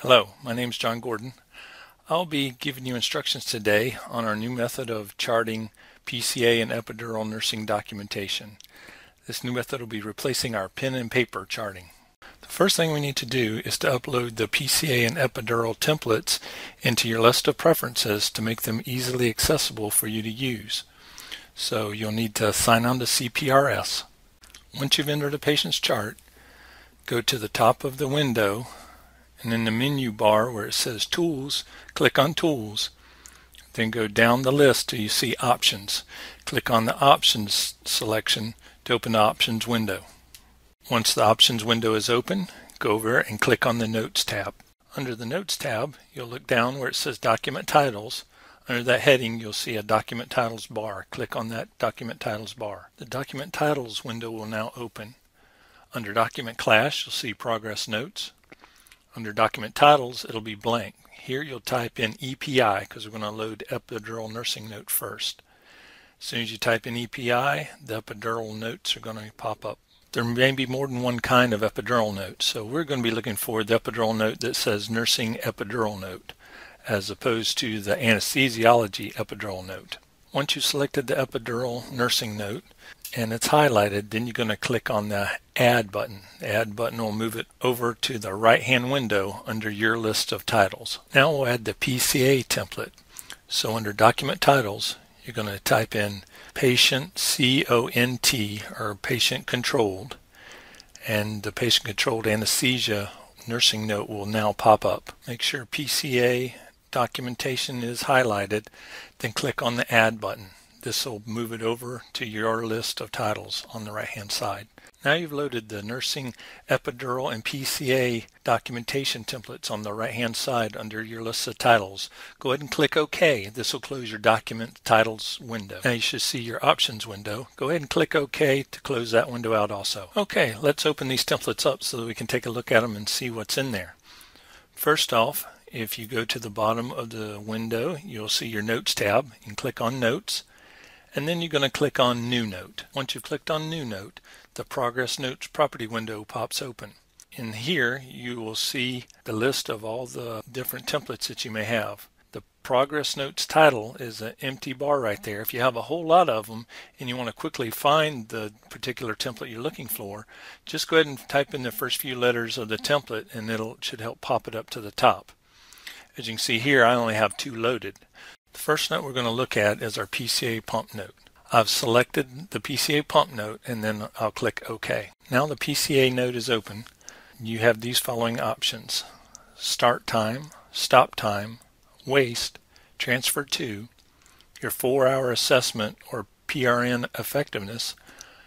Hello, my name is John Gordon. I'll be giving you instructions today on our new method of charting PCA and epidural nursing documentation. This new method will be replacing our pen and paper charting. The first thing we need to do is to upload the PCA and epidural templates into your list of preferences to make them easily accessible for you to use. So you'll need to sign on to CPRS. Once you've entered a patient's chart, go to the top of the window, and in the menu bar where it says Tools, click on Tools. Then go down the list till you see Options. Click on the Options selection to open the Options window. Once the Options window is open, go over and click on the Notes tab. Under the Notes tab, you'll look down where it says Document Titles. Under that heading, you'll see a Document Titles bar. Click on that Document Titles bar. The Document Titles window will now open. Under Document Class, you'll see Progress Notes. Under Document Titles, it'll be blank. Here you'll type in EPI because we're going to load Epidural Nursing Note first. As soon as you type in EPI, the epidural notes are going to pop up. There may be more than one kind of epidural note, so we're going to be looking for the epidural note that says Nursing Epidural Note, as opposed to the Anesthesiology Epidural Note. Once you've selected the epidural nursing note and it's highlighted, then you're going to click on the Add button. The Add button will move it over to the right-hand window under your list of titles. Now we'll add the PCA template. So under Document Titles, you're going to type in Patient CONT or Patient Controlled, and the Patient Controlled Anesthesia nursing note will now pop up. Make sure PCA documentation is highlighted, then click on the Add button. This will move it over to your list of titles on the right hand side. Now you've loaded the nursing, epidural, and PCA documentation templates on the right hand side under your list of titles. Go ahead and click OK. This will close your document titles window. Now you should see your options window. Go ahead and click OK to close that window out also. Okay, let's open these templates up so that we can take a look at them and see what's in there. First off, if you go to the bottom of the window, you'll see your Notes tab. You can click on Notes, and then you're going to click on New Note. Once you've clicked on New Note, the Progress Notes property window pops open. In here, you will see the list of all the different templates that you may have. The Progress Notes title is an empty bar right there. If you have a whole lot of them and you want to quickly find the particular template you're looking for, just go ahead and type in the first few letters of the template and it should help pop it up to the top. As you can see here, I only have 2 loaded. The first note we're going to look at is our PCA pump note. I've selected the PCA pump note and then I'll click OK. Now the PCA note is open. You have these following options: Start Time, Stop Time, Waste, Transfer To, your 4-hour assessment or PRN effectiveness,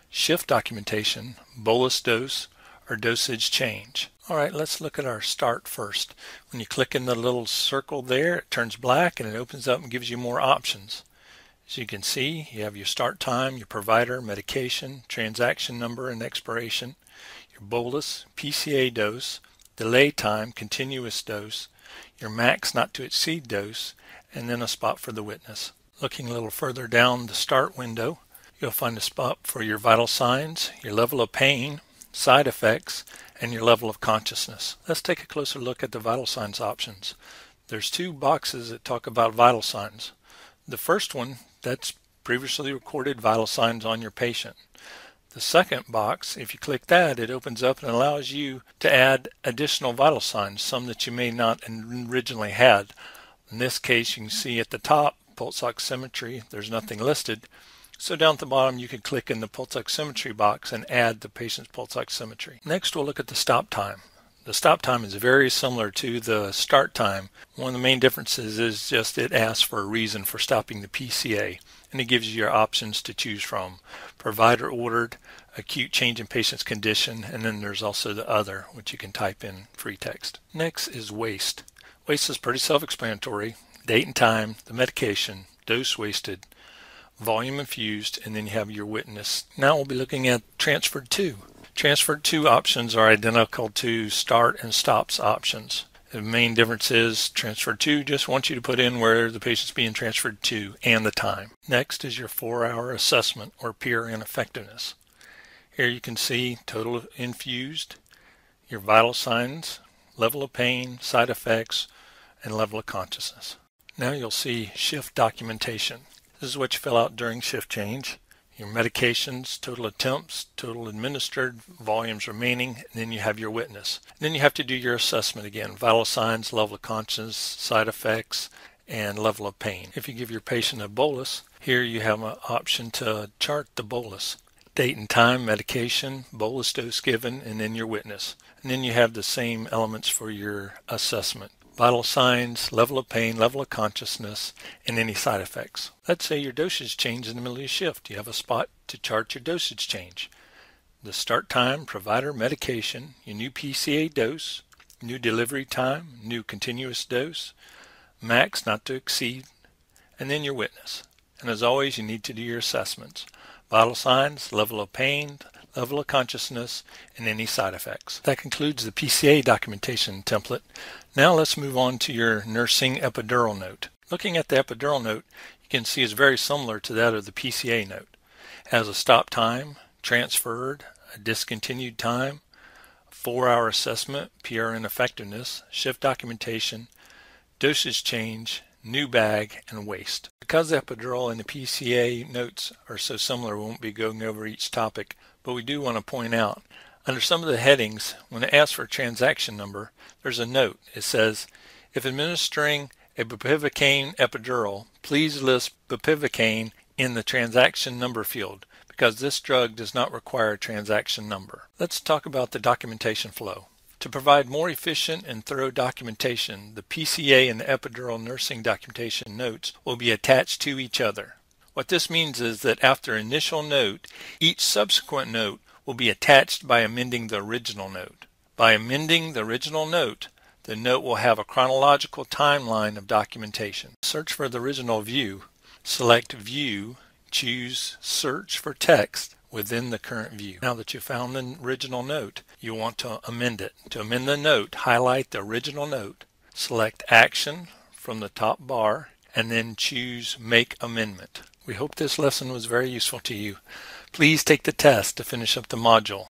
shift documentation, bolus dose, or dosage change. Alright, let's look at our start first. When you click in the little circle there, it turns black and it opens up and gives you more options. As you can see, you have your start time, your provider, medication, transaction number and expiration, your bolus, PCA dose, delay time, continuous dose, your max not to exceed dose, and then a spot for the witness. Looking a little further down the start window, you'll find a spot for your vital signs, your level of pain, side effects, and your level of consciousness. Let's take a closer look at the vital signs options. There's 2 boxes that talk about vital signs. The first one, that's previously recorded vital signs on your patient. The second box, if you click that, it opens up and allows you to add additional vital signs, some that you may not originally had. In this case, you can see at the top, pulse oximetry, there's nothing listed. So down at the bottom, you can click in the pulse oximetry box and add the patient's pulse oximetry. Next, we'll look at the stop time. The stop time is very similar to the start time. One of the main differences is just it asks for a reason for stopping the PCA, and it gives you your options to choose from: provider ordered, acute change in patient's condition, and then there's also the other, which you can type in free text. Next is waste. Waste is pretty self-explanatory: date and time, the medication, dose wasted, volume infused, and then you have your witness. Now we'll be looking at transferred to. Transferred to options are identical to start and stops options. The main difference is transferred to just wants you to put in where the patient's being transferred to and the time. Next is your 4-hour assessment or PRN effectiveness. Here you can see total infused, your vital signs, level of pain, side effects, and level of consciousness. Now you'll see shift documentation. This is what you fill out during shift change. Your medications, total attempts, total administered, volumes remaining, and then you have your witness. And then you have to do your assessment again, vital signs, level of consciousness, side effects, and level of pain. If you give your patient a bolus, here you have an option to chart the bolus. Date and time, medication, bolus dose given, and then your witness. And then you have the same elements for your assessment. Vital signs, level of pain, level of consciousness, and any side effects. Let's say your dosage change in the middle of your shift. You have a spot to chart your dosage change. The start time, provider, medication, your new PCA dose, new delivery time, new continuous dose, max not to exceed, and then your witness. And as always, you need to do your assessments. Vital signs, level of pain, level of consciousness, and any side effects. That concludes the PCA documentation template. Now let's move on to your nursing epidural note. Looking at the epidural note, you can see it's very similar to that of the PCA note. It has a stop time, transferred, a discontinued time, 4-hour assessment, PRN effectiveness, shift documentation, dosage change, new bag, and waste. Because the epidural and the PCA notes are so similar, we won't be going over each topic, but we do want to point out, under some of the headings, when it asks for a transaction number, there's a note. It says, if administering a bupivacaine epidural, please list bupivacaine in the transaction number field, because this drug does not require a transaction number. Let's talk about the documentation flow. To provide more efficient and thorough documentation, the PCA and the epidural nursing documentation notes will be attached to each other. What this means is that after initial note, each subsequent note will be attached by amending the original note. By amending the original note, the note will have a chronological timeline of documentation. Search for the original view. Select View, choose Search for Text within the current view. Now that you found the original note, you want to amend it. To amend the note, highlight the original note, select Action from the top bar, and then choose Make Amendment. We hope this lesson was very useful to you. Please take the test to finish up the module.